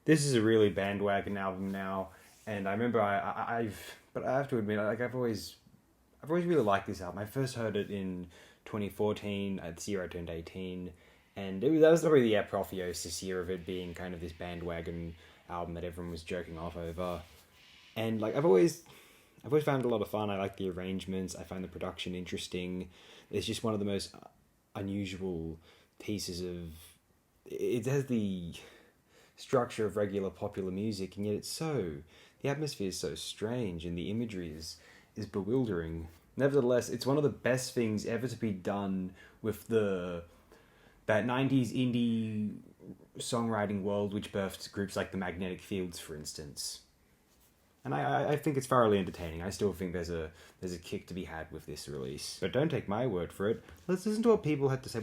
this is a really bandwagon album now, and I remember but I have to admit, like I've always really liked this album. I first heard it in 2014. At the year I turned 18, and that was probably the apotheosis year of it being kind of this bandwagon album that everyone was jerking off over. And like I've always found it a lot of fun. I like the arrangements. I find the production interesting. It's just one of the most unusual pieces of. It has the structure of regular popular music, and yet the atmosphere is so strange, and the imagery is bewildering. Nevertheless, it's one of the best things ever to be done with that 90s indie songwriting world, which birthed groups like the Magnetic Fields, for instance. And I think it's thoroughly entertaining. I still think there's a kick to be had with this release. But don't take my word for it. Let's listen to what people had to say.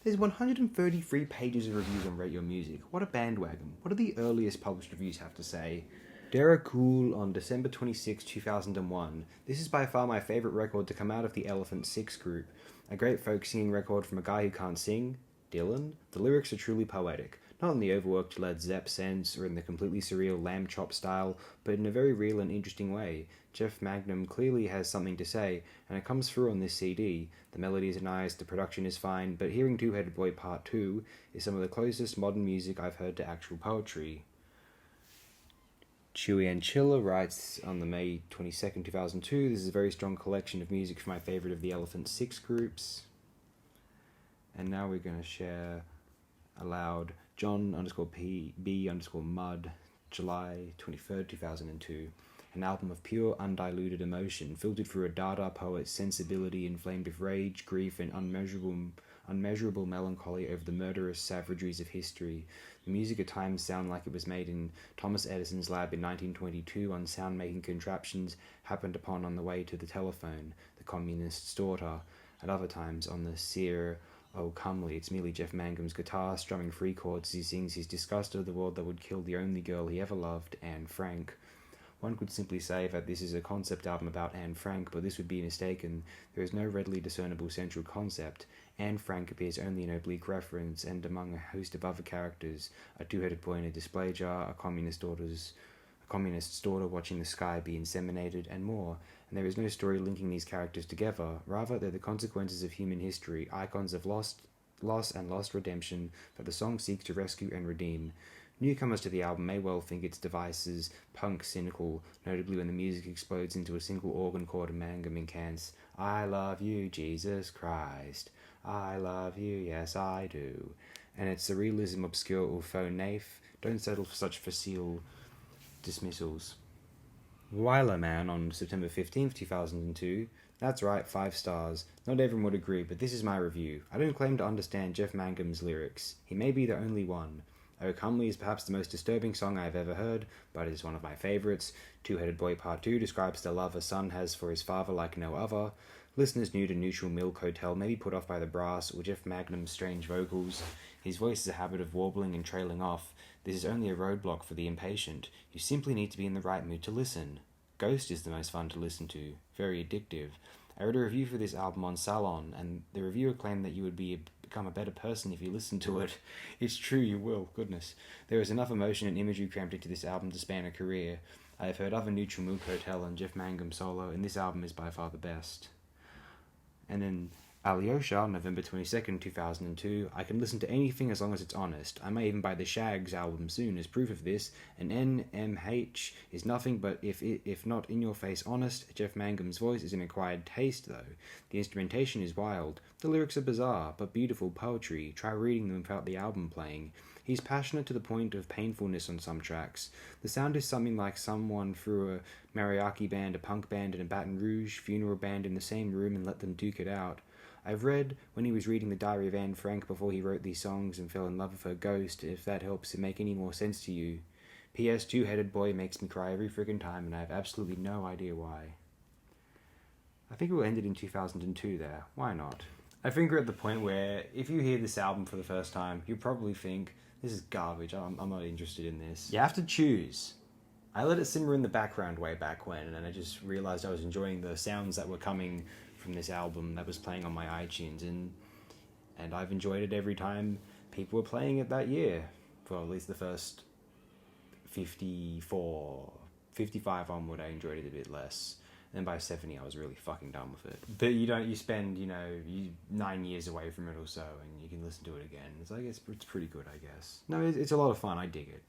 There's 133 pages of reviews on Rate Your Music. What a bandwagon. What do the earliest published reviews have to say? Derek Cool on December 26, 2001. This is by far my favourite record to come out of the Elephant Six group. A great folk singing record from a guy who can't sing, Dylan. The lyrics are truly poetic. Not in the overworked Led Zepp sense or in the completely surreal lamb chop style, but in a very real and interesting way. Jeff Magnum clearly has something to say, and it comes through on this CD. The melodies are nice, the production is fine, but hearing Two-Headed Boy Part 2 is some of the closest modern music I've heard to actual poetry. Chewy and Chiller writes on the May 22nd, 2002, this is a very strong collection of music from my favourite of the Elephant Six groups. And now we're going to share aloud John_PB_Mud, July 23rd, 2002. An album of pure, undiluted emotion, filtered through a Dada poet's sensibility inflamed with rage, grief, and unmeasurable melancholy over the murderous savageries of history. The music at times sound like it was made in Thomas Edison's lab in 1922 on sound-making contraptions happened upon on the way to the telephone, the communist's daughter. At other times, on the sear, oh comely, it's merely Jeff Mangum's guitar strumming free chords as he sings his disgust of the world that would kill the only girl he ever loved, Anne Frank. One could simply say that this is a concept album about Anne Frank, but this would be mistaken. There is no readily discernible central concept. Anne Frank appears only in oblique reference, and among a host of other characters, a two-headed boy in a display jar, a communist's daughter watching the sky be inseminated, and more. And there is no story linking these characters together. Rather, they're the consequences of human history, icons of loss and lost redemption that the song seeks to rescue and redeem. Newcomers to the album may well think its devices punk cynical, notably when the music explodes into a single organ chord and Mangum incants, I love you, Jesus Christ. I love you, yes I do. And its surrealism obscure or faux naif don't settle for such facile dismissals. Weiler Man on September 15th, 2002. That's right, 5 stars. Not everyone would agree, but this is my review. I don't claim to understand Jeff Mangum's lyrics. He may be the only one. Oh Comely is perhaps the most disturbing song I have ever heard, but it is one of my favourites. Two-Headed Boy Part 2 describes the love a son has for his father like no other. Listeners new to Neutral Milk Hotel may be put off by the brass or Jeff Magnum's strange vocals. His voice is a habit of warbling and trailing off. This is only a roadblock for the impatient. You simply need to be in the right mood to listen. Ghost is the most fun to listen to. Very addictive. I wrote a review for this album on Salon, and the reviewer claimed that you would become a better person if you listened to it. It's true, you will, goodness. There is enough emotion and imagery crammed into this album to span a career. I have heard other Neutral Milk Hotel and Jeff Mangum solo, and this album is by far the best. And then Alyosha, November 22nd, 2002. I can listen to anything as long as it's honest. I may even buy the Shags album soon as proof of this. An NMH is nothing but if not in-your-face honest. Jeff Mangum's voice is an acquired taste, though. The instrumentation is wild. The lyrics are bizarre, but beautiful poetry. Try reading them without the album playing. He's passionate to the point of painfulness on some tracks. The sound is something like someone threw a mariachi band, a punk band, and a Baton Rouge funeral band in the same room and let them duke it out. I've read when he was reading the diary of Anne Frank before he wrote these songs and fell in love with her ghost, if that helps it make any more sense to you. P.S. Two-Headed Boy makes me cry every friggin' time, and I have absolutely no idea why. I think we'll end it in 2002 there. Why not? I think we're at the point where if you hear this album for the first time, you'll probably think, this is garbage, I'm not interested in this. You have to choose. I let it simmer in the background way back when, and I just realised I was enjoying the sounds that were coming from this album that was playing on my iTunes, and I've enjoyed it every time people were playing it that year, for at least the first 54, 55 onward, I enjoyed it a bit less. And by 70, I was really fucking done with it. But you spend, 9 years away from it or so, and you can listen to it again. It's like, it's pretty good, I guess. No, it's a lot of fun. I dig it.